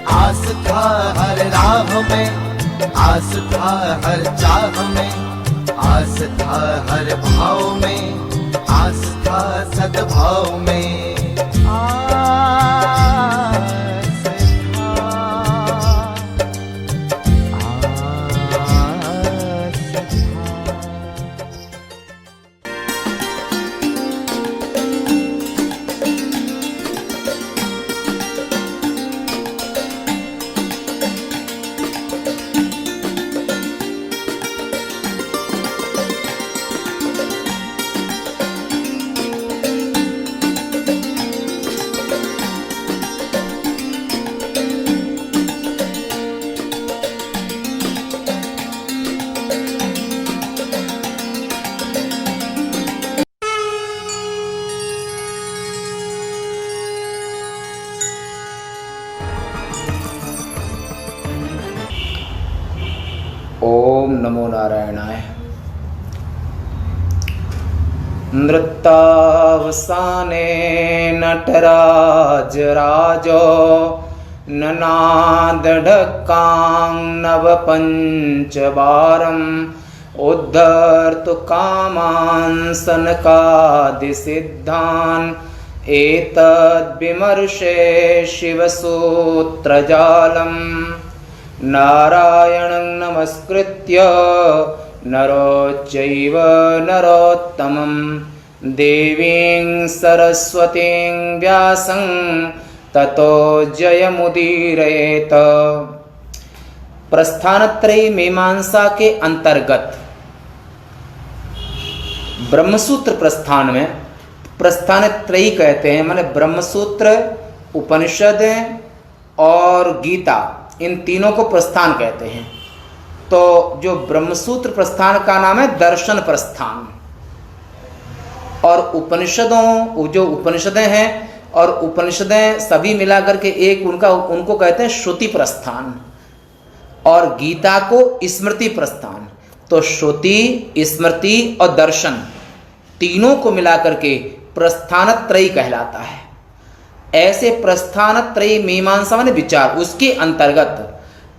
आस था हर राह में, आस था हर चाह में, आस था हर भाव में, आस था सद्भाव में। आस था, आस ओम नमो नारायणाय। नृत्तावसाने नटराज राजो ननादढक्कां नवपञ्चवारम् उद्धर्तु कामान् सनकादिसिद्धान् एतद्विमर्शे शिवसूत्रजालम् नारायणं नमस्कृत्य नरोच्चैव नरोत्तमं देवीं सरस्वतीं व्यासं ततो जयमुदीरयेत। प्रस्थानत्रयी मीमांसा के अंतर्गत ब्रह्मसूत्र प्रस्थान में, प्रस्थानत्रयी कहते हैं माने ब्रह्मसूत्र, उपनिषद और गीता, इन तीनों को प्रस्थान कहते हैं। तो जो ब्रह्मसूत्र प्रस्थान का नाम है दर्शन प्रस्थान, और उपनिषदों, जो उपनिषदें हैं और उपनिषदें सभी मिलाकर के एक उनको कहते हैं श्रुति प्रस्थान, और गीता को स्मृति प्रस्थान। तो श्रुति, स्मृति और दर्शन तीनों को मिलाकर के प्रस्थानत्रयी कहलाता है। ऐसे प्रस्थानत्रयी मीमांसा माने विचार, उसके अंतर्गत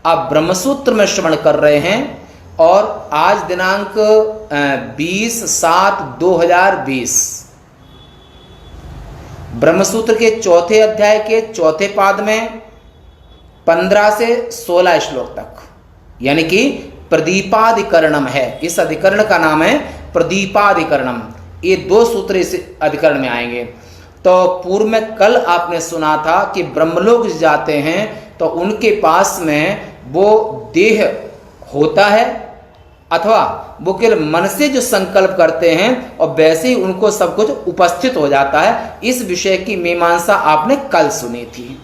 आप ब्रह्मसूत्र में श्रवण कर रहे हैं। और आज दिनांक 20/7/2020 ब्रह्मसूत्र के चौथे अध्याय के चौथे पाद में 15 से 16 श्लोक तक, यानी कि प्रदीपाधिकरणम है। इस अधिकरण का नाम है प्रदीपाधिकरणम। ये 2 सूत्र इस अधिकरण में आएंगे। तो पूर्व में कल आपने सुना था कि ब्रह्मलोक जाते हैं तो उनके पास में वो देह होता है, अथवा वो केवल मन से जो संकल्प करते हैं और वैसे ही उनको सब कुछ उपस्थित हो जाता है। इस विषय की मीमांसा आपने कल सुनी थी।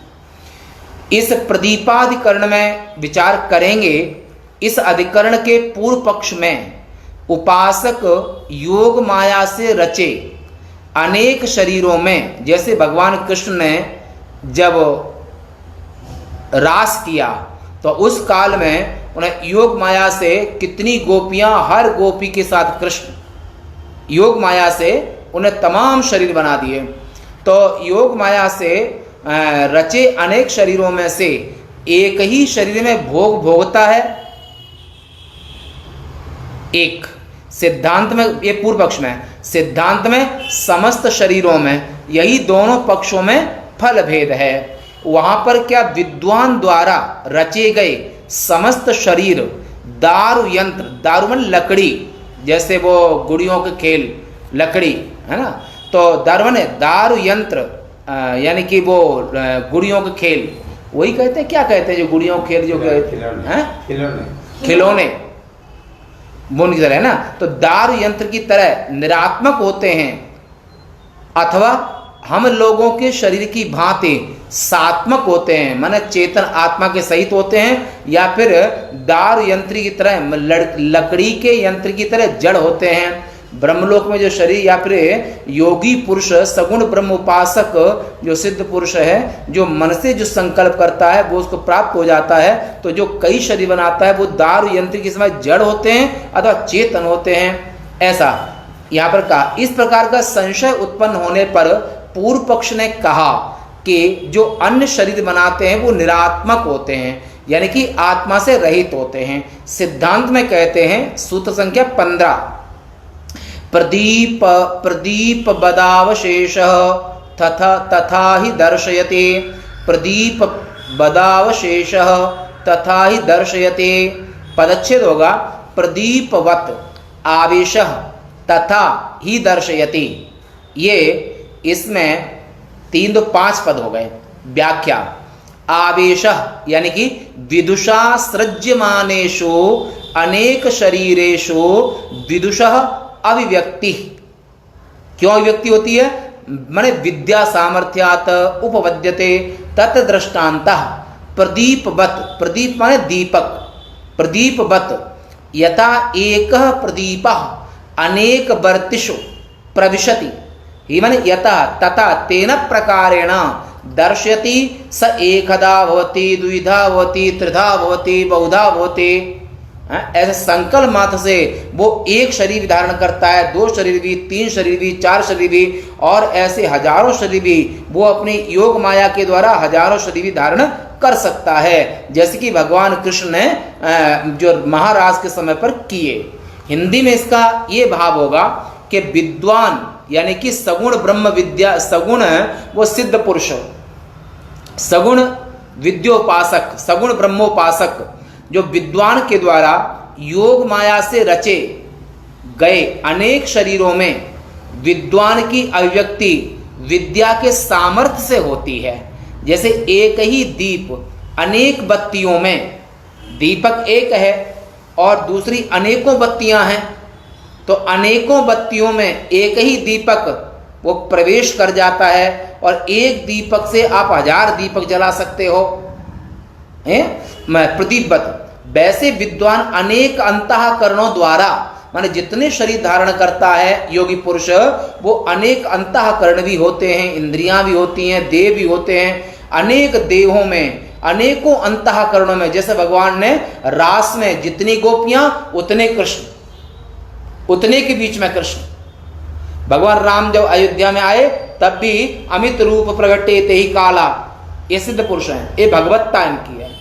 इस प्रदीपाधिकरण में विचार करेंगे। इस अधिकरण के पूर्व पक्ष में उपासक योग माया से रचे अनेक शरीरों में, जैसे भगवान कृष्ण ने जब रास किया तो उस काल में उन्हें योग माया से कितनी गोपियां, हर गोपी के साथ कृष्ण योग माया से उन्हें तमाम शरीर बना दिए। तो योग माया से रचे अनेक शरीरों में से एक ही शरीर में भोग भोगता है एक। सिद्धांत में, ये पूर्व पक्ष में, सिद्धांत में समस्त शरीरों में, यही दोनों पक्षों में फल भेद है। वहां पर क्या विद्वान द्वारा रचे गए समस्त शरीर दारु यंत्र, दारु मन लकड़ी, जैसे वो गुड़ियों के खेल लकड़ी है ना, तो दारु यंत्र यानी कि वो गुड़ियों के खेल, वही कहते हैं, क्या कहते हैं जो गुड़ियों के खेल, जो खिलौने बुन की तरह है ना। तो दारु यंत्र की तरह निरात्मक होते हैं, अथवा हम लोगों के शरीर की भांति सात्मक होते हैं, माने चेतन आत्मा के सहित होते हैं, या फिर दारु यंत्र की तरह, लकड़ी के यंत्र की तरह जड़ होते हैं। ब्रह्मलोक में जो शरीर, या फिर योगी पुरुष, सगुण ब्रह्म उपासक जो सिद्ध पुरुष है, जो मन से जो संकल्प करता है वो उसको प्राप्त हो जाता है। तो जो कई शरीर बनाता है वो दारु यंत्र के समय जड़ होते हैं अथवा चेतन होते हैं, ऐसा यहाँ पर कहा। इस प्रकार का संशय उत्पन्न होने पर पूर्व पक्ष ने कहा के जो अन्य शरीर बनाते हैं वो निरात्मक होते हैं, यानी कि आत्मा से रहित होते हैं। सिद्धांत में कहते हैं, सूत्र संख्या 15, प्रदीप बदावशेष तथा ही दर्शयते, प्रदीप बदावशेष तथा ही दर्शयते। पदच्छेद होगा प्रदीपवत आवेश तथा ही दर्शयति। ये इसमें 3 तो 5 पद हो गए। व्याख्या, आवेश यानी कि विदुषा सृज्यमानेषु अनेक शरीरेषु विदुषः अभिव्यक्ति। क्यों अभिव्यक्ति होती है? माने विद्या सामर्थ्यात उपपद्यते तत् दृष्टान्तः प्रदीपवत, प्रदीप माने दीपक, प्रदीपवत यथा एकः प्रदीपः अनेक वर्तिषु प्रविशति, ही माने यथा तथा तेन प्रकारेण दर्शयति स एकधा भवति, द्विधा भवति, त्रिधा भवति, बहुधा भवति। ऐसे संकल्प मात्र से वो एक शरीर धारण करता है, 2 शरीर भी, 3 शरीर भी, 4 शरीर भी, और ऐसे हजारों शरीर भी वो अपनी योग माया के द्वारा हजारों शरीर भी धारण कर सकता है, जैसे कि भगवान कृष्ण ने जो महाराज के समय पर किए। हिंदी में इसका ये भाव होगा कि विद्वान यानी कि सगुण ब्रह्म विद्या, सगुण वो सिद्ध पुरुष, सगुण विद्योपासक, सगुण ब्रह्मोपासक जो विद्वान के द्वारा योग माया से रचे गए अनेक शरीरों में विद्वान की अभिव्यक्ति विद्या के सामर्थ्य से होती है। जैसे एक ही दीप अनेक बत्तियों में, दीपक एक है और दूसरी अनेकों बत्तियां हैं, तो अनेकों बत्तियों में एक ही दीपक वो प्रवेश कर जाता है और एक दीपक से आप 1000 दीपक जला सकते हो, प्रदीपवत। वैसे विद्वान अनेक अंतःकरणों द्वारा, माने जितने शरीर धारण करता है योगी पुरुष, वो अनेक अंतःकरण भी होते हैं, इंद्रियां भी होती हैं, देह भी होते हैं, अनेक देहों में, अनेकों अंतःकरणों में। जैसे भगवान ने रास में जितनी गोपियां उतने कृष्ण, उतने के बीच में कृष्ण। भगवान राम जब अयोध्या में आए तब भी अमित रूप प्रगटे ते ही काला, ये सिद्ध पुरुष हैं, ये भगवत्ता इनकी है।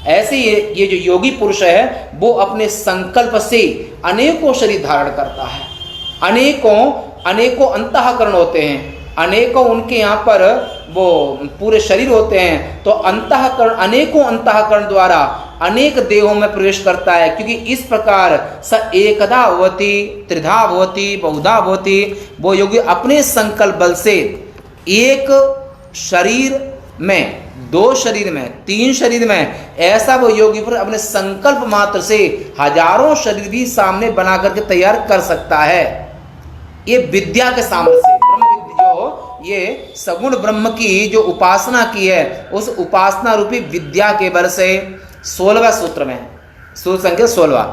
ऐसे ये जो योगी पुरुष है वो अपने संकल्प से अनेकों शरीर धारण करता है, अनेकों अंतःकरण होते हैं, अनेकों उनके यहाँ पर वो पूरे शरीर होते हैं, तो अंतःकरण, अनेकों अंतःकरण द्वारा अनेक देहों में प्रवेश करता है। क्योंकि इस प्रकार स एकधा भवति, त्रिधा भवति, बहुधा भवति, वो योगी अपने संकल्प बल से एक शरीर में, 2 शरीर में, 3 शरीर में, ऐसा वो योगी पुरुष अपने संकल्प मात्र से हजारों शरीर भी सामने बना करके तैयार कर सकता है। ये विद्या के सामर्थ्य से, ब्रह्म विद्या, जो ये सगुण ब्रह्म की जो उपासना की है, उस उपासना रूपी विद्या के बल से 16वें सूत्र में, सूत्र संख्या 16,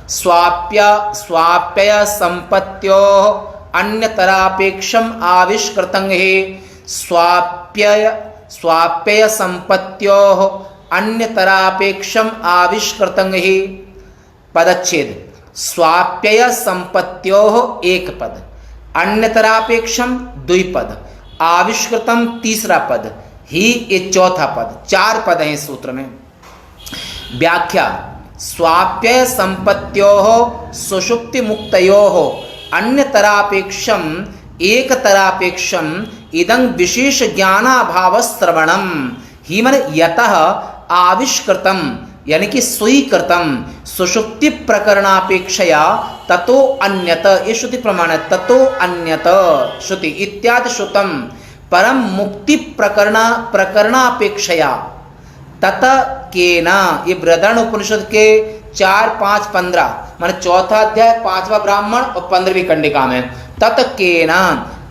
स्वाप्यय संपत्त्यो अन्यतरापेक्षम आविष्कृतं हि, स्वाप्यय संपत्त्यो अन्यतरापेक्षम आविष्कृतं हि। पदच्छेद, स्वाप्यय संपत्त्यो 1 पद, अन्यतरापेक्षम 2 पद, आविष्कृतम 3रा पद, ही ये 4था पद। 4 पद हैं इस सूत्र में। व्याख्या, स्वाप्यय संपत्त्योः सुषुप्ति मुक्तयोः अन्यतरापेक्षम एकतरापेक्षम इदं विशेष ज्ञानाभाव श्रवणम, ही मन यतः आविष्कृतम यानी कि स्वीकृतम सुषुप्ति प्रकरणापेक्षया ततो अन्यत, ये श्रुति प्रमाण है, ततो अन्यत श्रुति इत्यादि श्रुतम परम मुक्ति प्रकरणापेक्षया तत केना, ये बृहदारण्यक उपनिषद के 4, 5, 15 माने 4था अध्याय 5वां ब्राह्मण और 15वीं कंडिका में, तत केना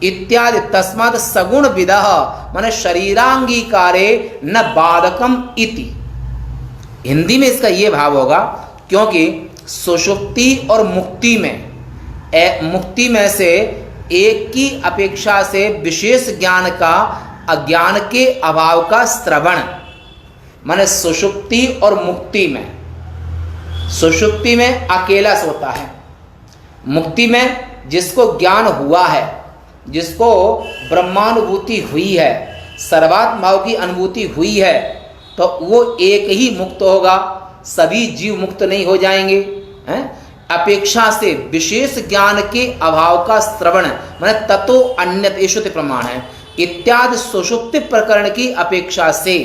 इत्यादि तस्मात् सगुण विदः माने शरीरांगीकारे न बाधकम इति। हिंदी में इसका ये भाव होगा, क्योंकि सुषुप्ति और मुक्ति में से एक की अपेक्षा से विशेष ज्ञान का अज्ञान के अभाव का श्रवण, माने सुषुप्ति और मुक्ति में, सुषुप्ति में अकेला सोता है, मुक्ति में जिसको ज्ञान हुआ है, जिसको ब्रह्मानुभूति हुई है, सर्वात्म भाव की अनुभूति हुई है तो वो एक ही मुक्त होगा, सभी जीव मुक्त नहीं हो जाएंगे। हैं? अपेक्षा से विशेष ज्ञान के अभाव का श्रवण माने ततो अन्यत श्रुति प्रमाण है इत्यादि सुषुप्ति प्रकरण की अपेक्षा से,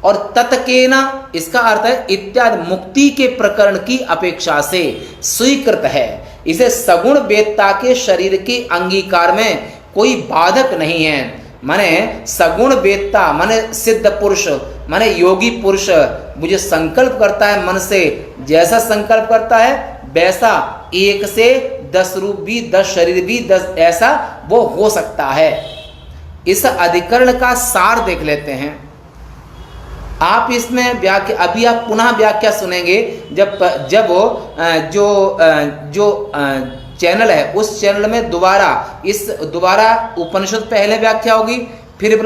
और तत्केन इसका अर्थ है इत्यादि मुक्ति के प्रकरण की अपेक्षा से स्वीकृत है। इसे सगुण वेदता के शरीर के अंगीकार में कोई बाधक नहीं है। माने सगुण वेदता माने सिद्ध पुरुष माने योगी पुरुष मुझे संकल्प करता है मन से, जैसा संकल्प करता है वैसा 1 से 10 रूप भी 10 शरीर भी 10 ऐसा वो हो सकता है। इस अधिकरण का सार देख लेते हैं। आप इसमें व्याख्या अभी आप पुनः व्याख्या सुनेंगे जब जो चैनल है उस चैनल में दोबारा उपनिषद पहले व्याख्या होगी, फिर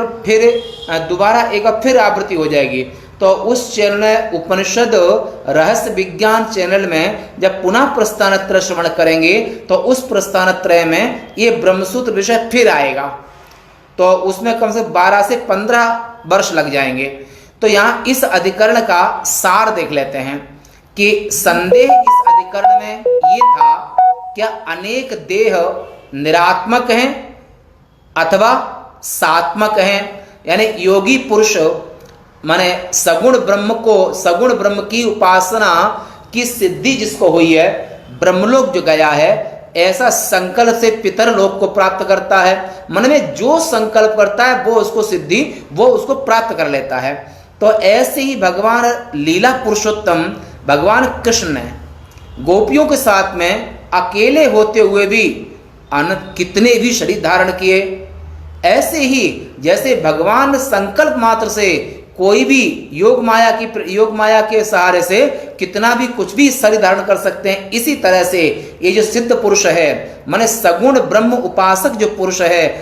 दोबारा एक बार फिर आवृत्ति हो जाएगी। तो उस चैनल में उपनिषद रहस्य विज्ञान चैनल में जब पुनः प्रस्थानत्रय श्रवण करेंगे तो उस प्रस्थानत्रय में ये ब्रह्मसूत्र विषय फिर आएगा, तो उसमें कम से 12 से 15 वर्ष लग जाएंगे। तो यहाँ इस अधिकरण का सार देख लेते हैं कि संदेह इस अधिकरण में ये था क्या अनेक देह निरात्मक हैं अथवा सात्मक हैं, यानी योगी पुरुष माने सगुण ब्रह्म की उपासना की सिद्धि जिसको हुई है, ब्रह्मलोक जो गया है, ऐसा संकल्प से पितर लोक को प्राप्त करता है। मन में जो संकल्प करता है वो उसको प्राप्त कर लेता है। तो ऐसे ही भगवान लीला पुरुषोत्तम भगवान कृष्ण ने गोपियों के साथ में अकेले होते हुए भी कितने भी शरीर धारण किए, ऐसे ही जैसे भगवान संकल्प मात्र से कोई भी योग माया के सहारे से कितना भी कुछ भी शरीर धारण कर सकते हैं, इसी तरह से ये जो सिद्ध पुरुष है माने सगुण ब्रह्म उपासक जो पुरुष है